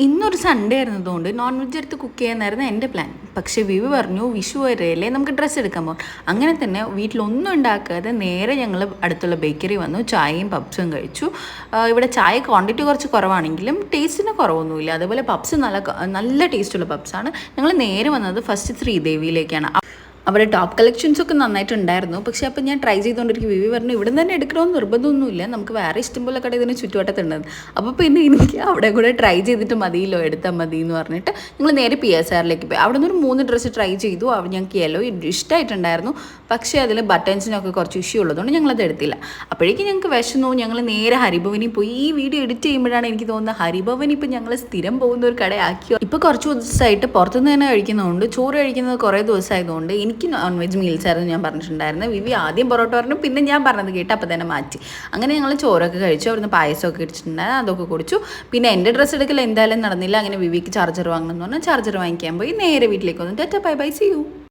ഇന്നൊരു Sunday ആയിരുന്നതുകൊണ്ട് non veg എടുത്ത് cook ചെയ്യാനായിരുന്നു എൻ്റെ പ്ലാൻ. പക്ഷേ വിവി പറഞ്ഞു വിഷു വരെയല്ലേ നമുക്ക് ഡ്രസ്സ് എടുക്കാൻ പോകും. അങ്ങനെ തന്നെ വീട്ടിലൊന്നും ഉണ്ടാക്കാതെ നേരെ ഞങ്ങൾ അടുത്തുള്ള ബേക്കറി വന്നു, ചായയും പപ്സും കഴിച്ചു. ഇവിടെ ചായ ക്വാണ്ടിറ്റി കുറച്ച് കുറവാണെങ്കിലും ടേസ്റ്റിന് കുറവൊന്നുമില്ല. അതേപോലെ പപ്സ് നല്ല നല്ല ടേസ്റ്റുള്ള പപ്സാണ്. ഞങ്ങൾ നേരെ വന്നത് ഫസ്റ്റ് ശ്രീദേവിയിലേക്കാണ്. അവിടെ ടോപ്പ് കളക്ഷൻസ് ഒക്കെ നന്നായിട്ടുണ്ടായിരുന്നു. പക്ഷേ അപ്പോൾ ഞാൻ ട്രൈ ചെയ്തുകൊണ്ടിരിക്കും. വിവി പറഞ്ഞു ഇവിടെ നിന്ന് തന്നെ എടുക്കണമെന്ന് നിർബന്ധമൊന്നുമില്ല, നമുക്ക് വേറെ ഇഷ്ടംപോലെ കട ഇതിന് ചുറ്റുവട്ടത്തുണ്ടെന്ന്. അപ്പോൾ പിന്നെ എനിക്ക് അവിടെ കൂടെ ട്രൈ ചെയ്തിട്ട് മതിയല്ലോ, എടുത്താൽ മതി എന്ന് പറഞ്ഞിട്ട് ഞങ്ങൾ നേരെ PSRലേക്ക് പോയി. അവിടെ നിന്ന് ഒരു 3 ഡ്രസ്സ് ട്രൈ ചെയ്തു. അവിടെ ഞങ്ങൾക്ക് യെല്ലോ ഇഷ്ടമായിട്ടുണ്ടായിരുന്നു. പക്ഷേ അതിൽ ബട്ടൺസിനൊക്കെ കുറച്ച് ഇഷ്യൂ ഉള്ളതുകൊണ്ട് ഞങ്ങളത് എടുത്തില്ല. അപ്പോഴേക്കും ഞങ്ങൾക്ക് വിശന്നു. ഞങ്ങൾ നേരെ ഹരിഭവനിൽ പോയി. ഈ വീഡിയോ എഡിറ്റ് ചെയ്യുമ്പോഴാണ് എനിക്ക് തോന്നുന്നത് ഹരിഭവൻ ഇപ്പോൾ ഞങ്ങൾ സ്ഥിരം പോകുന്ന ഒരു കടയാക്കിയോ. ഇപ്പോൾ കുറച്ച് ദിവസമായിട്ട് പുറത്തുനിന്ന് തന്നെ കഴിക്കുന്നതുകൊണ്ട്, ചോറ് കഴിക്കുന്നത് കുറേ ദിവസമായതുകൊണ്ട് എനിക്ക് നോൺ വെജ് മീൽസ് ആയിരുന്നു ഞാൻ പറഞ്ഞിട്ടുണ്ടായിരുന്നത്. വിവി ആദ്യം പൊറോട്ട പറഞ്ഞു, പിന്നെ ഞാൻ പറഞ്ഞത് കേട്ട് അപ്പോൾ തന്നെ മാറ്റി. അങ്ങനെ ഞങ്ങൾ ചോറൊക്കെ കഴിച്ചു. അവിടുന്ന് പായസമൊക്കെ ഇടിച്ചിട്ടുണ്ടായിരുന്നു, അതൊക്കെ കുടിച്ചു. പിന്നെ എൻ്റെ ഡ്രസ്സ് എടുക്കൽ എന്തായാലും നടന്നില്ല. അങ്ങനെ വിവിക്ക് ചാർജർ വാങ്ങണം എന്ന് പറഞ്ഞാൽ ചാർജർ വാങ്ങിക്കാൻ പോയി. നേരെ വീട്ടിലേക്ക് വന്നു. Tata bye bye, see U.